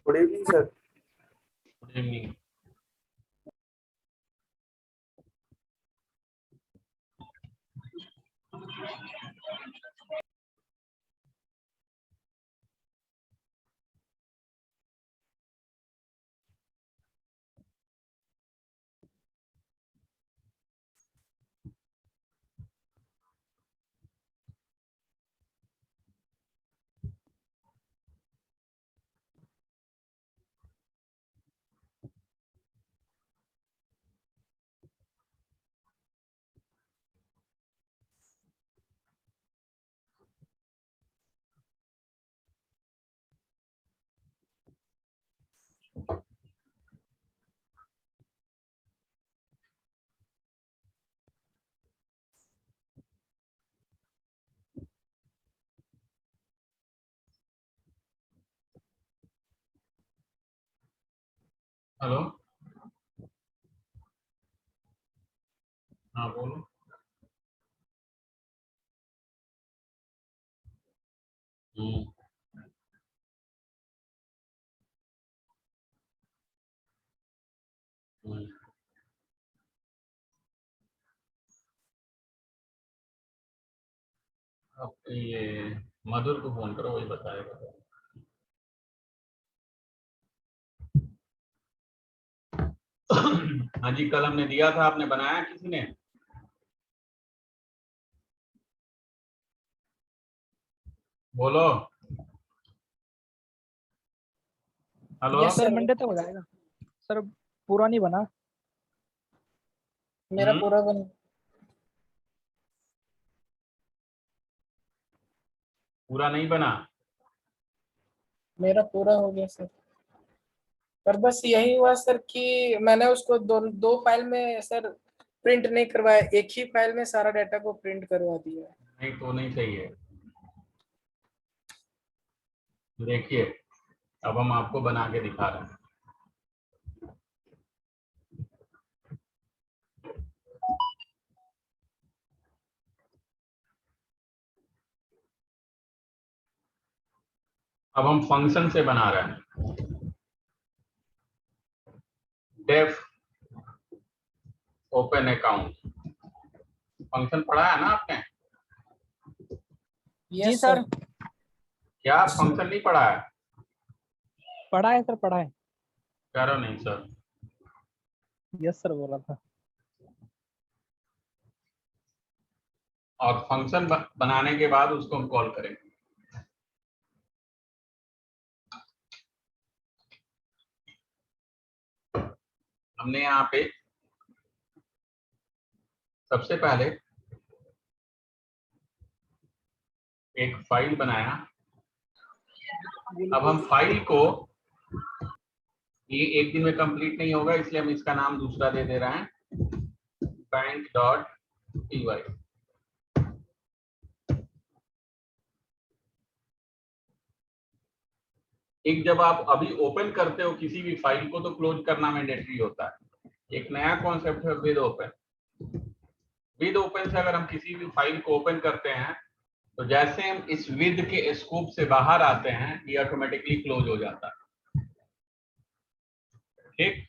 Good evening sir. Good evening. Hello, हाँ बोलो। हम्म, हम्म। अब ये मधुर को फोन करो, वही बताएगा। हाँ जी, कल हमने दिया था, आपने बनाया किसी ने? बोलो। हेलो यस सर, मंडे तक हो जाएगा सर। पूरा नहीं बना मेरा, पूरा बन पूरा नहीं बना? मेरा पूरा हो गया सर। पर बस यही हुआ सर कि मैंने उसको दो फाइल में सर प्रिंट नहीं करवाया, एक ही फाइल में सारा डाटा को प्रिंट करवा दिया। नहीं तो नहीं सही है। देखिए, अब हम आपको बना के दिखा रहे हैं। अब हम फंक्शन से बना रहे हैं। डेफ ओपन अकाउंट फंक्शन पढ़ा है ना आपने? जी सर। क्या फंक्शन नहीं पढ़ा है? पढ़ा है सर, पढ़ा है। कह रहे हो नहीं सर? यस सर बोला था। और फंक्शन बनाने के बाद उसको हम कॉल करेंगे। हमने यहाँ पे सबसे पहले एक फाइल बनाया। अब हम फाइल को, ये एक दिन में कंप्लीट नहीं होगा, इसलिए हम इसका नाम दूसरा दे दे रहे हैं, bank.py। एक जब आप अभी ओपन करते हो किसी भी फाइल को तो क्लोज करना मैंडेटरी होता है। एक नया कॉन्सेप्ट है विद ओपन। विद ओपन से अगर हम किसी भी फाइल को ओपन करते हैं तो जैसे हम इस विद के स्कोप से बाहर आते हैं, ये ऑटोमेटिकली क्लोज हो जाता है। ठीक,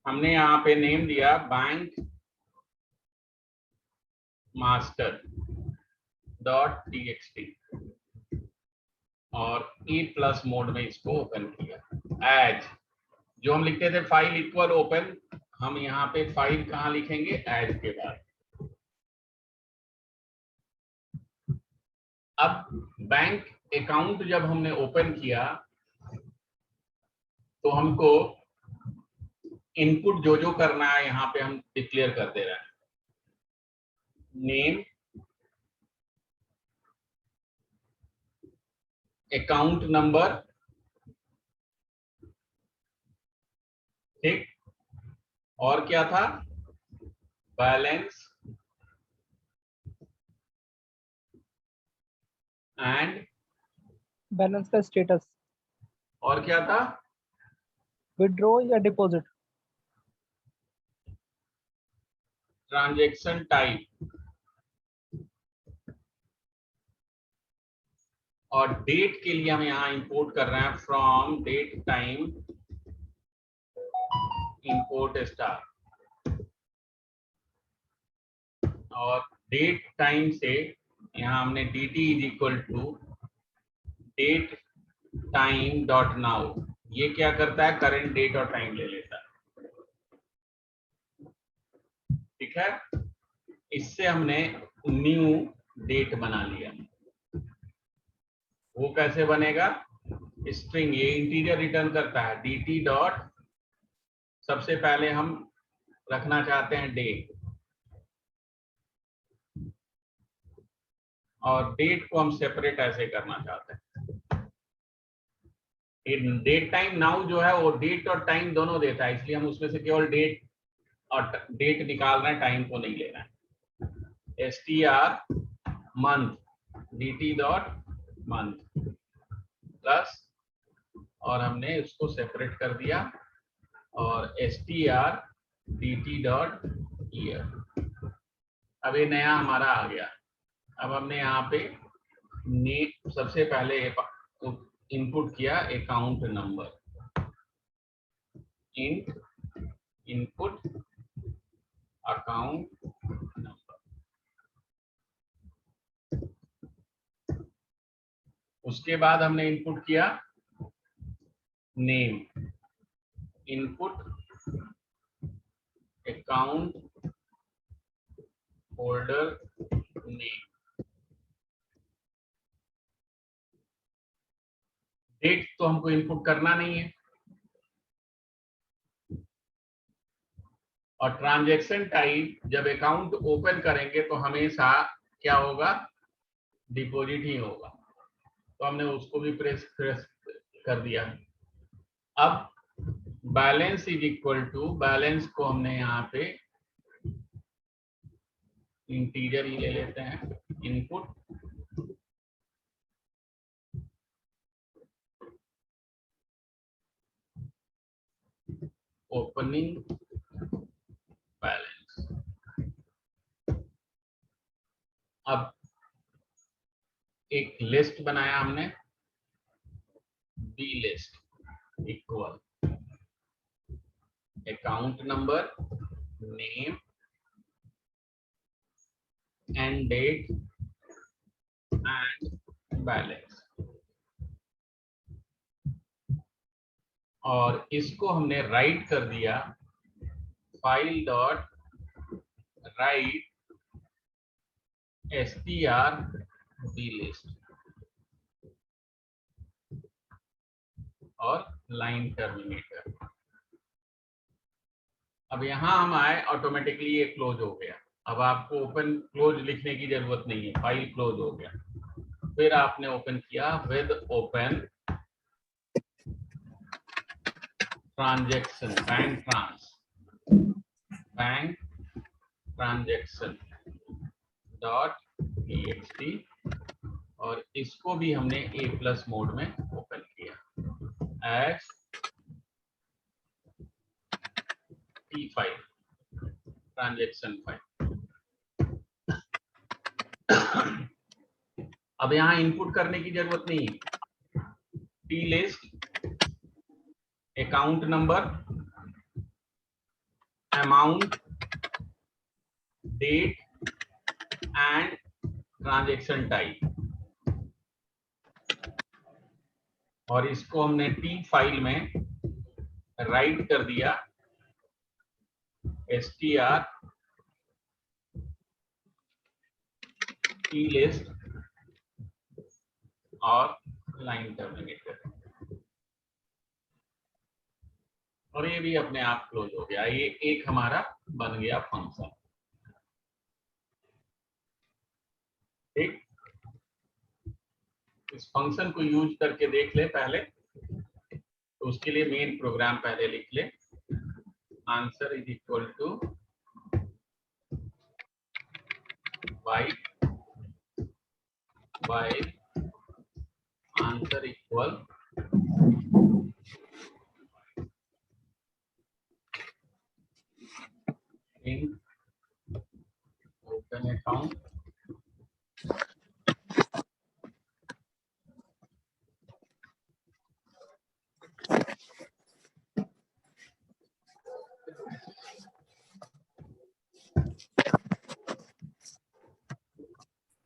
हमने यहाँ पे नेम दिया बैंक मास्टर डॉट txt और E+ मोड में इसको ओपन किया। एज जो हम लिखते थे फाइल इक्वल ओपन, हम यहाँ पे फाइल कहाँ लिखेंगे? एज के बाद। अब बैंक अकाउंट जब हमने ओपन किया तो हमको इनपुट जो जो करना है यहाँ पे हम डिक्लेयर कर दे रहे हैं। नेम, अकाउंट नंबर, ठीक, और क्या था? बैलेंस एंड बैलेंस का स्टेटस। और क्या था? विड्रॉ या डिपॉजिट। ट्रांजैक्शन टाइप, और डेट के लिए हम यहाँ इंपोर्ट कर रहे हैं from date time import star, और डेट टाइम से यहाँ हमने dt is equal to date time dot now. ये क्या करता है, करंट डेट और टाइम ले लेता है। ठीक है, इससे हमने न्यू डेट बना लिया। वो कैसे बनेगा, स्ट्रिंग, ये इंटीजर रिटर्न करता है dt डॉट, सबसे पहले हम रखना चाहते हैं डेट, और डेट को हम सेपरेट ऐसे करना चाहते हैं। डेट टाइम नाउ जो है वो डेट और टाइम दोनों देता है, इसलिए हम उसमें से केवल डेट और डेट निकाल रहे हैं, टाइम को नहीं ले रहे हैं। str month dt dot month plus, और हमने उसको सेपरेट कर दिया, और str dt डॉट ईयर। अब ये नया हमारा आ गया। अब हमने यहाँ पे सबसे पहले इनपुट किया account number, input account number. उसके बाद हमने इनपुट किया name, input account holder name. Date तो हमको इनपुट करना नहीं है, और ट्रांजैक्शन टाइप जब अकाउंट ओपन करेंगे तो हमेशा क्या होगा, डिपॉजिट ही होगा, तो हमने उसको भी प्रेस कर दिया। अब balance is equal to, balance को हमने यहाँ पे इंटीजर ही ले लेते हैं, इनपुट ओपनिंग बैलेंस। अब एक लिस्ट बनाया हमने, B list equal account number, name and date and balance, और इसको हमने राइट कर दिया file dot write str b list, और लाइन टर्मिनेटर। अब यहां हम आए, ऑटोमेटिकली ये क्लोज हो गया। अब आपको ओपन क्लोज लिखने की जरूरत नहीं है, फाइल क्लोज हो गया। फिर आपने ओपन किया with open transaction, bank transaction dot txt, और इसको भी हमने A+ मोड में ओपन किया as T file, transaction file. अब यहाँ इनपुट करने की जरूरत नहीं है, T list account number, amount, date and transaction type, और इसको हमने टी फाइल में राइट कर दिया str टी लिस्ट और लाइन टर्मिनेटर, और ये भी अपने आप क्लोज हो गया। ये एक हमारा बन गया फंक्शन। ठीक, इस फंक्शन को यूज करके देख ले पहले, तो उसके लिए मेन प्रोग्राम पहले लिख ले। Answer is equal to while answer equal in open account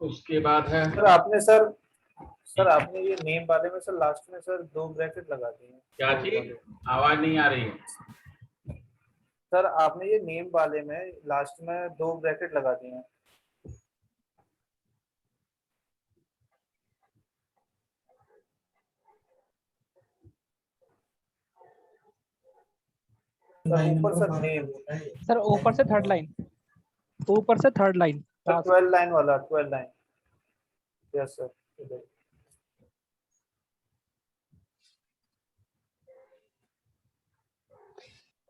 उसके बाद है सर आपने ये नेम वाले में सर लास्ट में सर 2 ब्रैकेट लगा दिए हैं। क्या चीज, आवाज नहीं आ रही है। सर आपने ये नेम वाले में लास्ट में 2 ब्रैकेट लगा दिए हैं। सर ऊपर सर नेम, सर ऊपर से थर्ड लाइन, ऊपर से थर्ड लाइन, 12 लाइन वाला 12 लाइन। Yes sir.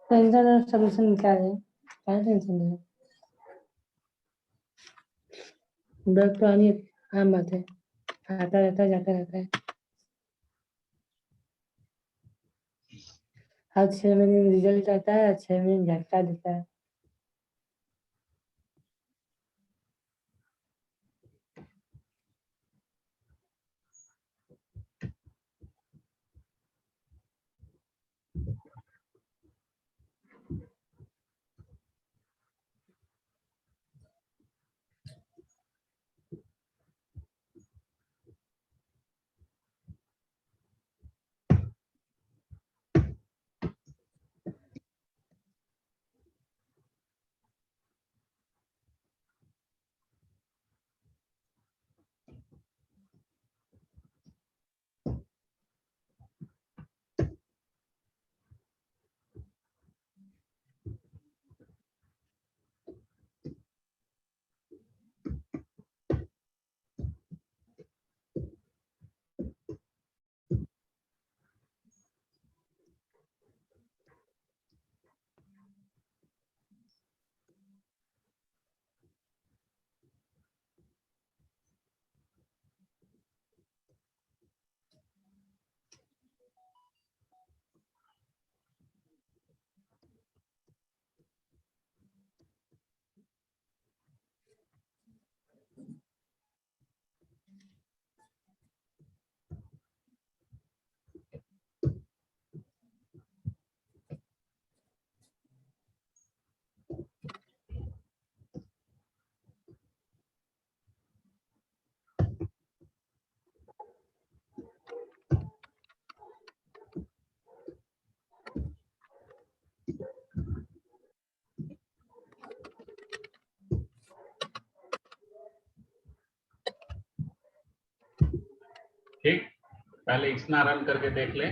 टेंशन और सॉल्यूशन क्या है? क्या टेंशन है? ब्रेक तो आनी आम बात है, आता रहता है जाता रहता है। हर 6 महीने में रिजल्ट आता है, 6 महीने में झटका देता है। ठीक, पहले इसना रन करके देख लें।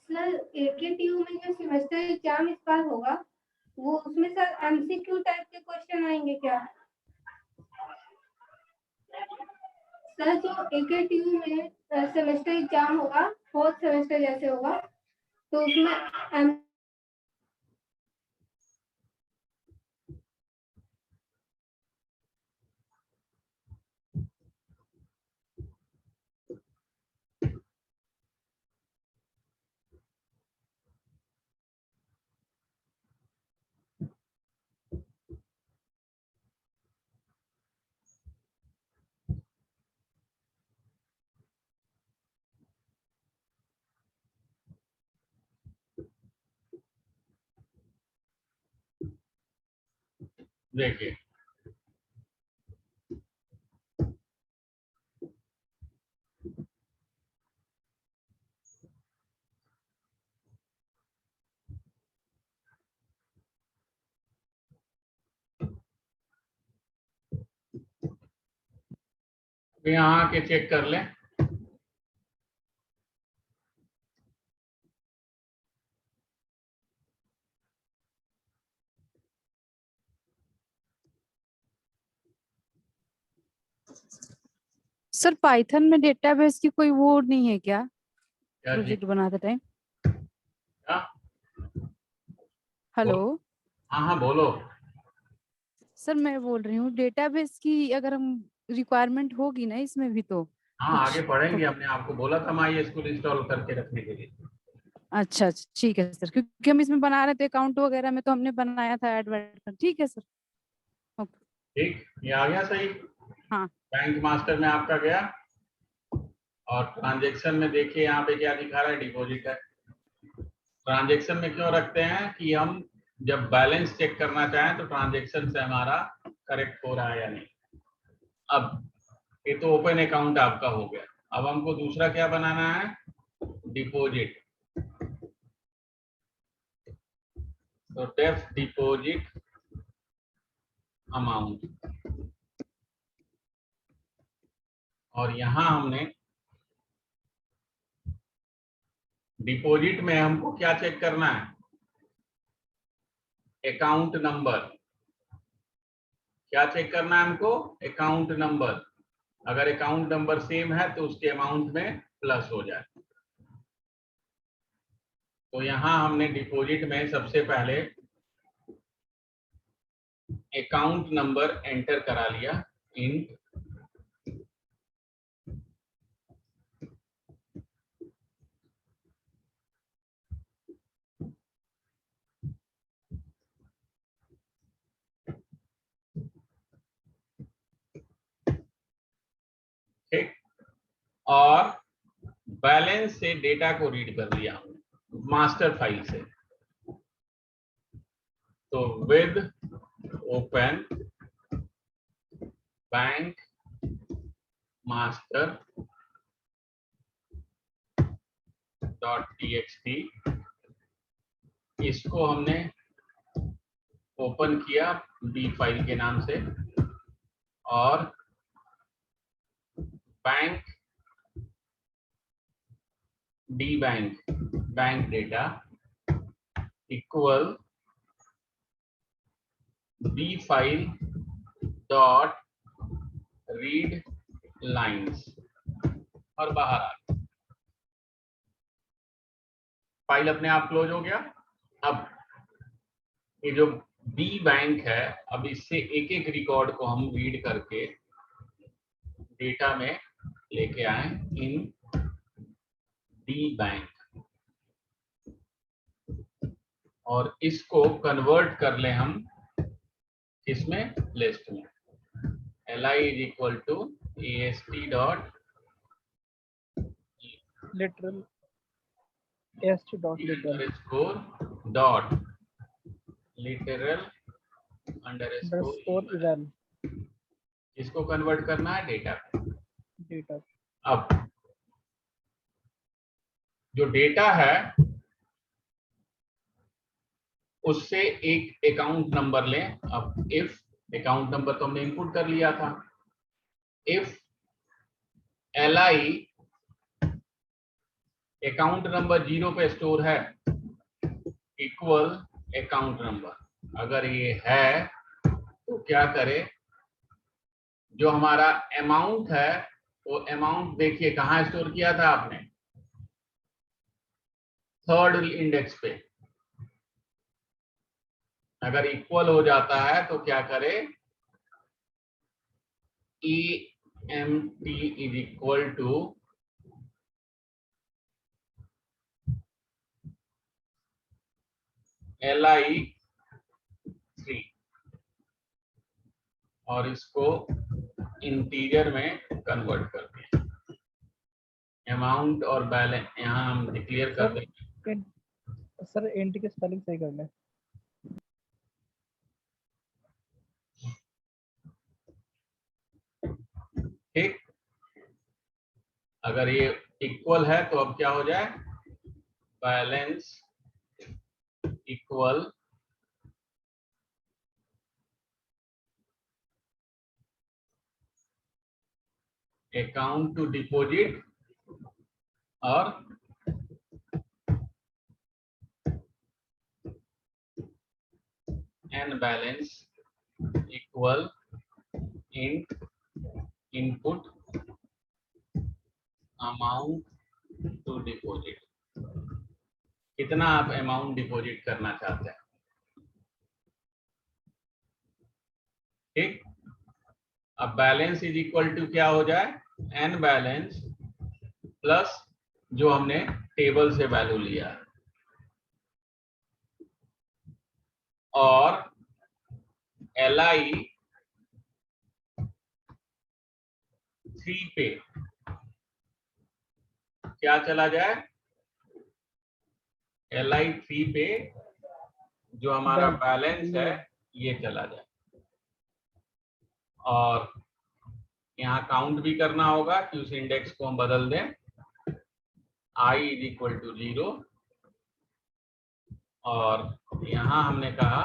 सर एकेटीयू में जो सेमेस्टर एग्जाम इस बार होगा वो उसमें सर एमसीक्यू टाइप के क्वेश्चन आएंगे क्या? सर जो एकेटीयू में सेमेस्टर एग्जाम होगा, 4th सेमेस्टर जैसे होगा, तो उसमें देखिए यहाँ आके चेक कर लें। सर पाइथन में डेटाबेस की कोई वो नहीं है क्या क्या जी? प्रोजेक्ट बनाते टाइम? क्या? हेलो हाँ हाँ बोलो। सर, मैं बोल रही हूँ डेटाबेस की अगर हम रिक्वायरमेंट होगी ना इसमें भी तो हाँ कुछ आगे पढ़ेंगे, हमने आपको बोला था MySQL इंस्टॉल करके रखने के लिए। अच्छा अच्छा ठीक है सर, क्योंकि हम इसमें बना रहे थे अकाउंट वगैरह में, तो हमने बनाया था एडवर्ट। ठीक है सर, ओके। ठीक, ये आ गया सही। हाँ बैंक मास्टर में आपका गया, और ट्रांजेक्शन में देखिए यहाँ पे क्या दिखा रहा है, डिपॉजिट है। ट्रांजेक्शन में क्यों रखते हैं कि हम जब बैलेंस चेक करना चाहें तो ट्रांजैक्शन से हमारा करेक्ट हो रहा है या नहीं। अब ये तो ओपन अकाउंट आपका हो गया। अब हमको दूसरा क्या बनाना है, डिपॉजिट। तो डेफ डिपॉजिट अमाउंट, और यहां हमने डिपॉजिट में हमको क्या चेक करना है, अकाउंट नंबर। क्या चेक करना है हमको, अकाउंट नंबर। अगर अकाउंट नंबर सेम है तो उसके अमाउंट में प्लस हो जाए। तो यहां हमने डिपॉजिट में सबसे पहले अकाउंट नंबर एंटर करा लिया, इंट ठीक, और बैलेंस से डेटा को रीड कर लिया हमने मास्टर फाइल से। तो with open bank master .txt, इसको हमने ओपन किया बी फाइल के नाम से, और bank D bank data equal B file dot read lines, और बाहर आ गया। फाइल अपने आप क्लोज हो गया। अब ये जो बी बैंक है, अब इससे एक एक रिकॉर्ड को हम रीड करके डेटा में लेके आए इन डी बैंक, और इसको कन्वर्ट कर ले हम किसमें, लिस्ट में। li is equal to ast dot literal ast dot literal underscore dot literal underscore underscore, eval इसको कन्वर्ट करना है डेटा में। डेटा। अब जो डेटा है उससे एक अकाउंट नंबर लें। अब इफ अकाउंट नंबर तो हमने इनपुट कर लिया था, इफ li अकाउंट नंबर 0 पे स्टोर है इक्वल अकाउंट नंबर। अगर ये है तो क्या करे, जो हमारा अमाउंट है वो अमाउंट देखिए कहाँ स्टोर किया था आपने, थर्ड इंडेक्स पे। अगर इक्वल हो जाता है तो क्या करे, emt is equal to li3, और इसको इंटीजर में कन्वर्ट कर दिया। अमाउंट और बैलेंस यहाँ हम डिक्लेयर कर देंगे। सर एंट के स्पेलिंग सही कर लें। ठीक, अगर ये इक्वल है तो अब क्या हो जाए, balance equal account to deposit और and balance equal int input amount to deposit. कितना आप अमाउंट डिपॉजिट करना चाहते हैं। ठीक, अब बैलेंस इज इक्वल टू क्या हो जाए, एन बैलेंस प्लस जो हमने टेबल से वैल्यू लिया है, और li 3 पे क्या चला जाए, li 3 पे जो हमारा Done. बैलेंस है ये चला जाए, और यहाँ काउंट भी करना होगा कि उस इंडेक्स को हम बदल दें I इज इक्वल टू 0, और यहाँ हमने कहा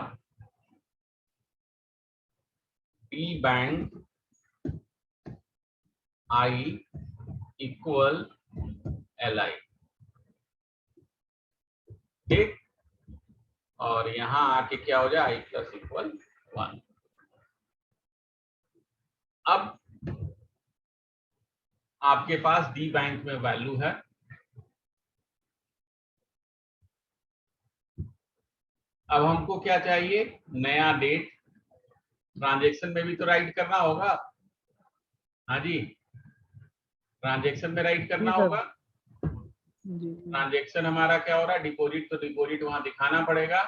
D bank I equal LI, ठीक। और यहाँ आके क्या हो जाए I प्लस इक्वल 1। अब आपके पास डी बैंक में वैल्यू है, अब हमको क्या चाहिए, नया डेट। ट्रांजैक्शन में भी तो राइट करना होगा, हाँ जी, ट्रांजैक्शन में राइट करना जी सर। होगा। जी ट्रांजैक्शन हमारा क्या हो रहा है, डिपॉजिट, तो डिपॉजिट वहां दिखाना पड़ेगा।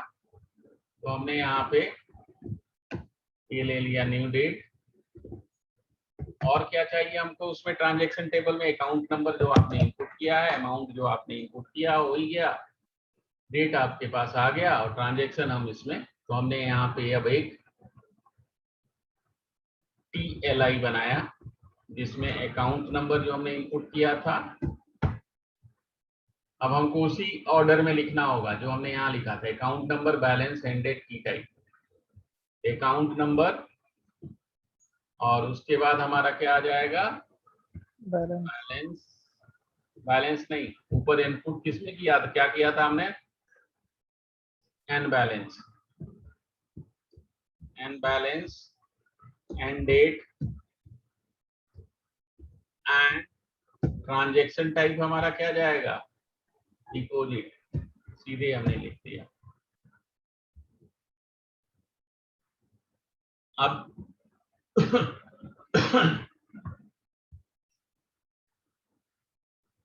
तो हमने यहाँ पे ये ले लिया न्यू डेट, और क्या चाहिए हमको उसमें ट्रांजैक्शन टेबल में, अकाउंट नंबर जो आपने इनपुट किया है, अमाउंट जो आपने इनपुट किया हो ही गया, डेट आपके पास आ गया, और ट्रांजैक्शन हम इसमें, तो हमने यहाँ पे अब एक TLI बनाया जिसमें अकाउंट नंबर जो हमने इनपुट किया था, अब हमको उसी ऑर्डर में लिखना होगा जो हमने यहाँ लिखा था, account number, balance, and date, की टाइप, अकाउंट नंबर, और उसके बाद हमारा क्या आ जाएगा, बैलेंस। बैलेंस, बैलेंस नहीं, ऊपर इनपुट किसमें किया था, क्या किया था हमने, and balance, and balance, and date, and transaction type हमारा क्या जाएगा, डिपॉजिट, सीधे हमने लिख दिया। अब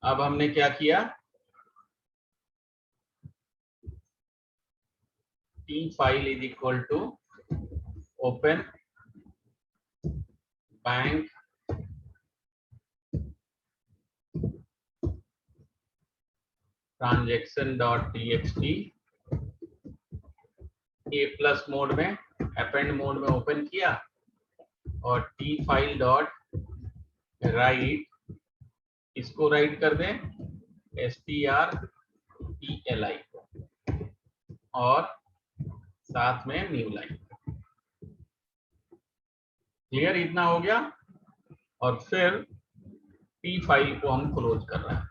अब हमने क्या किया, T file is equal to open bank transaction dot txt, A plus mode में, अपेंड मोड में ओपन किया, और टी फाइल डॉट राइट, इसको राइट कर दें strtli को, और साथ में न्यू लाइन। क्लियर, इतना हो गया। और फिर टी फाइल को हम क्लोज कर रहे हैं,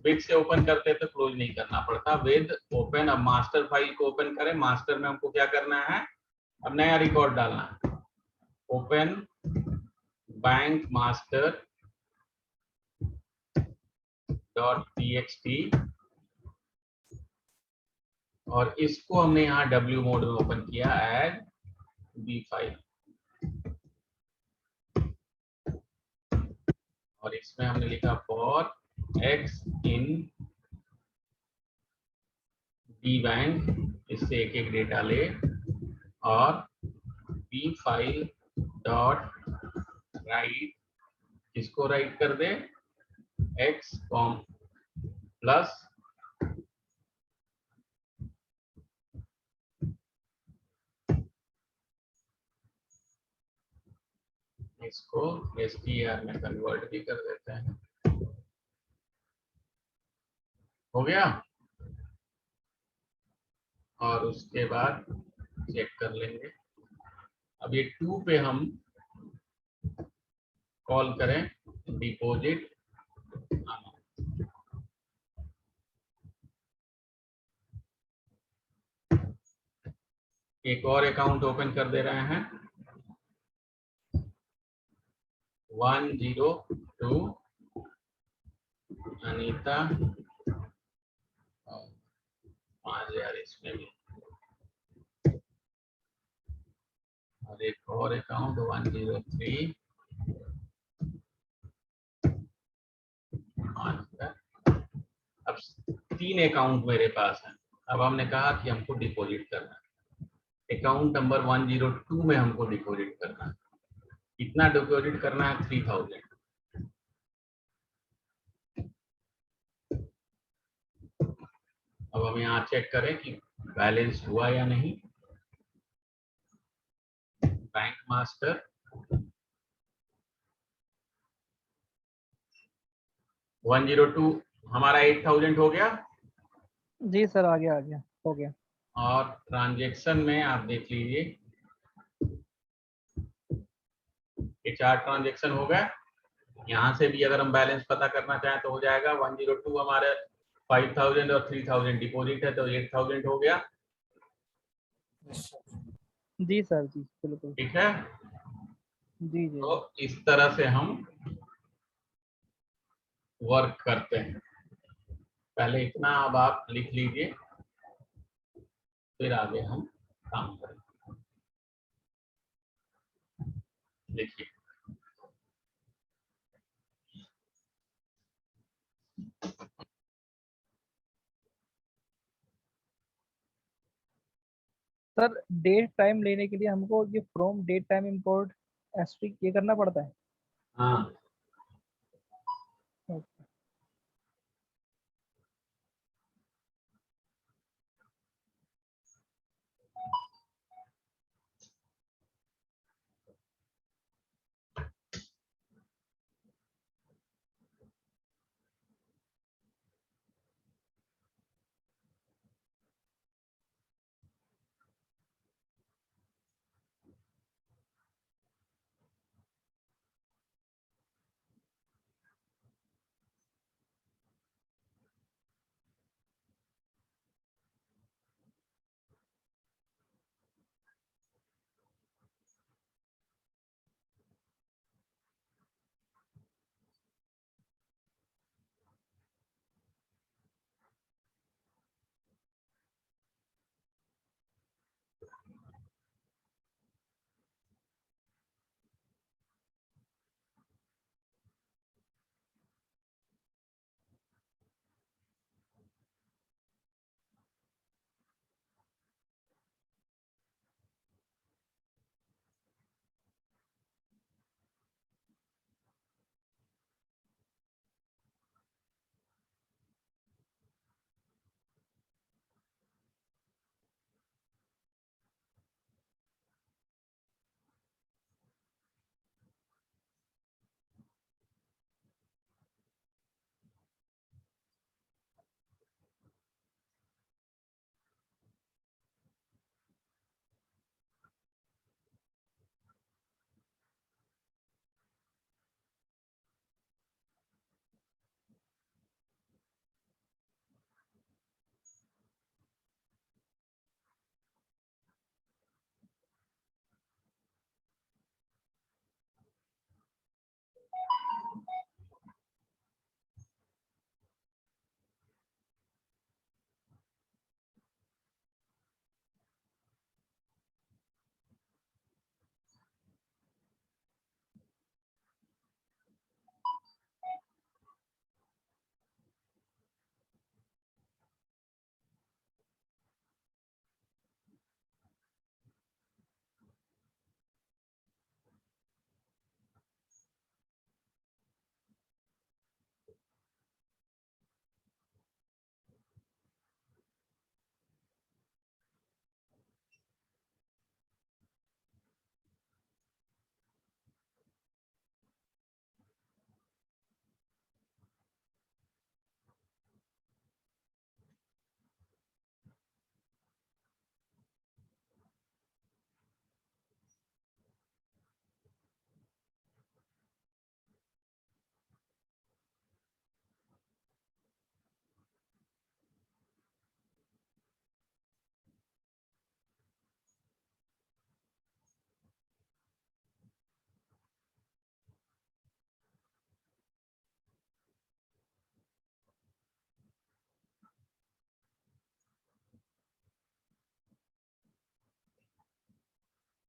विद से ओपन करते तो क्लोज नहीं करना पड़ता, विद ओपन। अब मास्टर फाइल को ओपन करें, मास्टर में हमको क्या करना है, अब नया रिकॉर्ड डालना है, open bank master dot txt, और इसको हमने यहाँ W मोड में ओपन किया, एड B फाइल, और इसमें हमने लिखा for x in D bank, इससे एक एक डेटा ले, और B फाइल डॉट राइट, इसको राइट कर दे x कॉम प्लस इसको str में कन्वर्ट भी कर देते हैं। हो गया, और उसके बाद चेक कर लेंगे। अब ये 2 पे हम कॉल करें डिपॉजिट अमाउंट, एक और अकाउंट ओपन कर दे रहे हैं, 102 अनीता, 5000 इसमें भी, और एक और अकाउंट 103 5000। अब 3 अकाउंट मेरे पास है। अब हमने कहा कि हमको डिपॉजिट करना है, अकाउंट नंबर 102 में हमको डिपॉजिट करना है। कितना डिपॉजिट करना है, 3000। अब हम यहाँ चेक करें कि बैलेंस हुआ या नहीं। बैंक मास्टर 102 हमारा 8000 हो गया। जी सर, आ गया हो गया। और ट्रांजैक्शन में आप देख लीजिए, ये 4 ट्रांजैक्शन हो गए। यहाँ से भी अगर हम बैलेंस पता करना चाहें तो हो जाएगा। 102 हमारे 5000 और 3000 डिपॉजिट है, तो 8000 हो गया। जी सर, जी बिल्कुल। ठीक है, जी जी। तो इस तरह से हम वर्क करते हैं। पहले इतना अब आप लिख लीजिए, फिर आगे हम काम करेंगे। देखिए, सर डेट टाइम लेने के लिए हमको ये from date time import asterisk ये करना पड़ता है। हाँ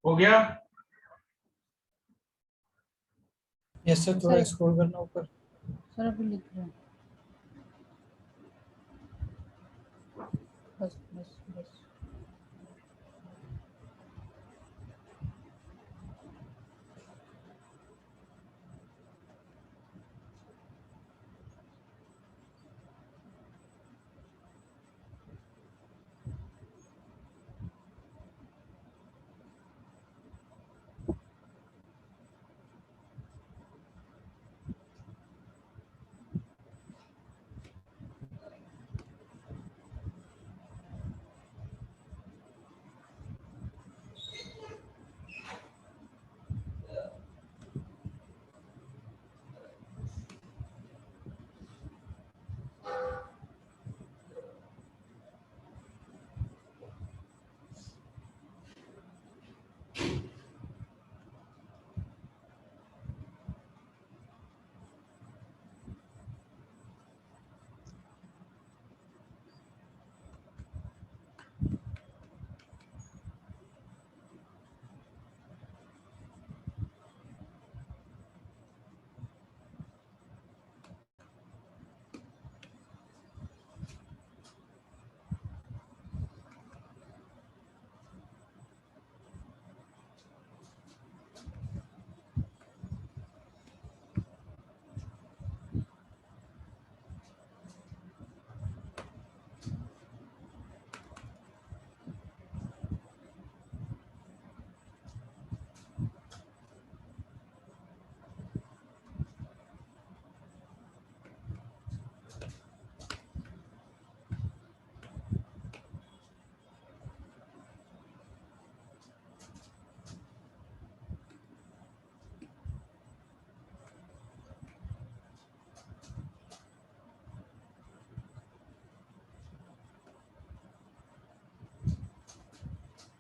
हो गया। यस सर, थोड़ा स्क्रॉल करना ऊपर। सर अभी लिख रहे हैं। बस बस बस।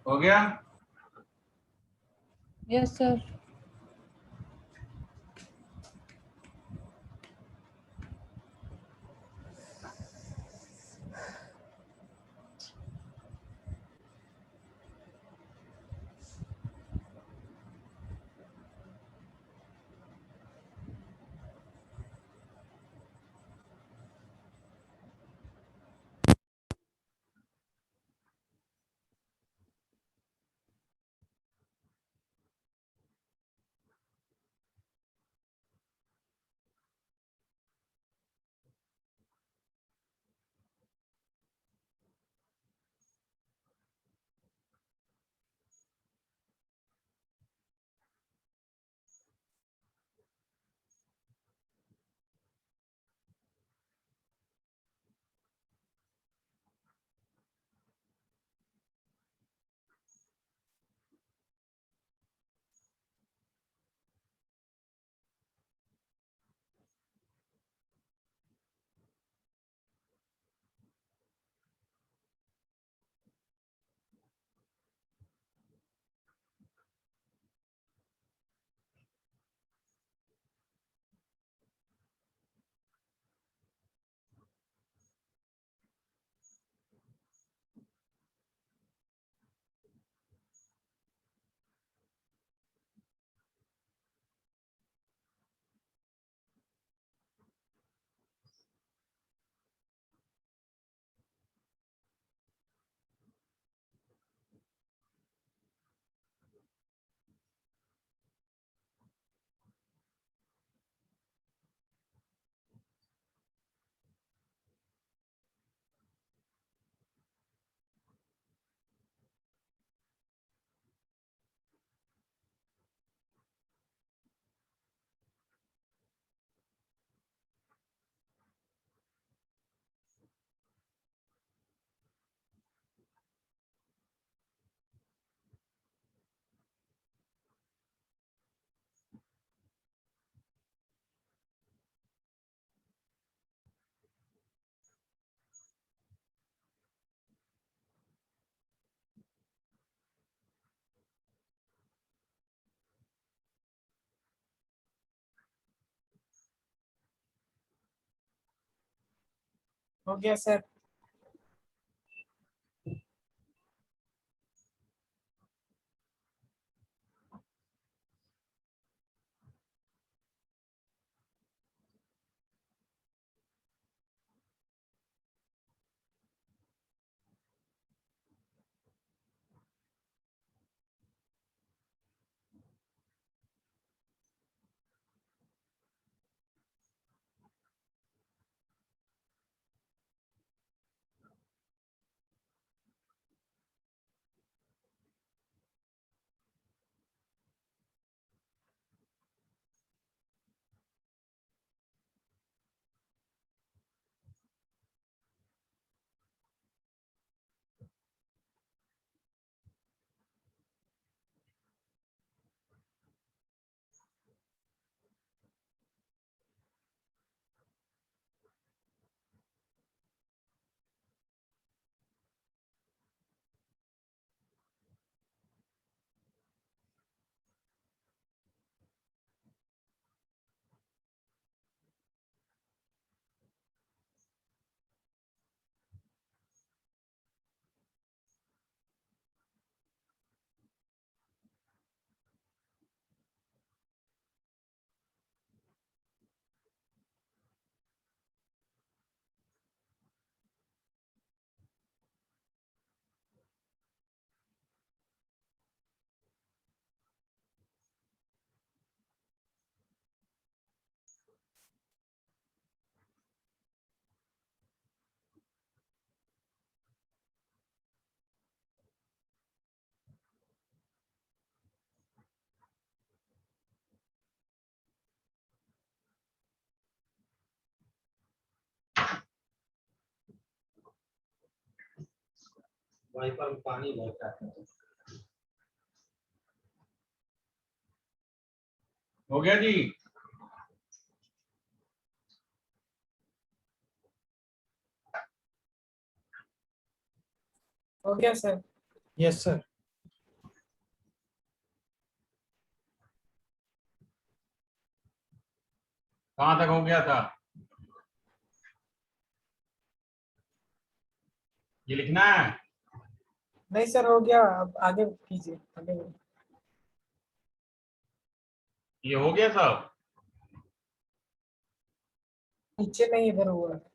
हो गया? Yes sir. हो गया सर। वाइपर में पानी बहुत है। हो गया जी? हो गया सर। Yes sir. कहाँ तक हो गया था? ये लिखना है? नहीं सर हो गया, अब आगे कीजिए, आगे बढ़िए। ये हो गया सब? नीचे नहीं, इधर हुआ है।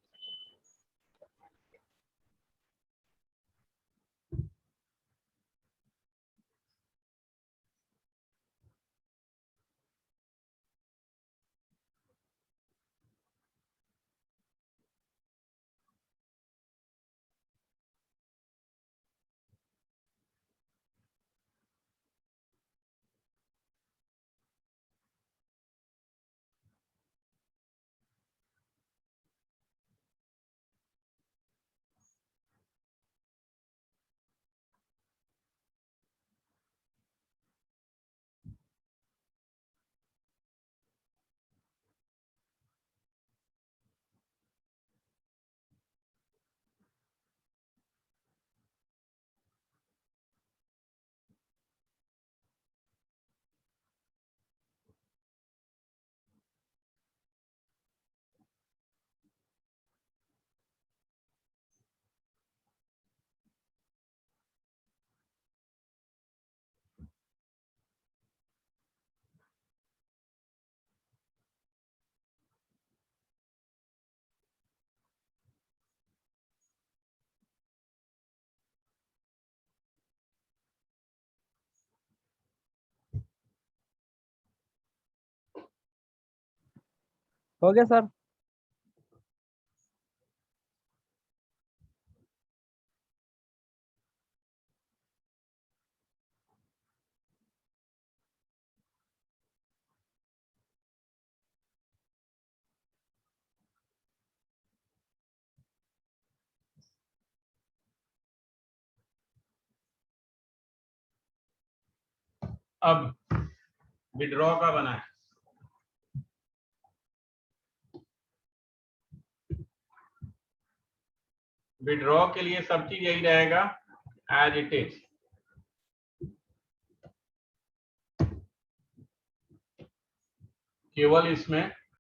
हो गया सर? अब विड्रॉ का बना है। विड्रॉ के लिए सब चीज यही रहेगा एज इट इज। केवल इसमें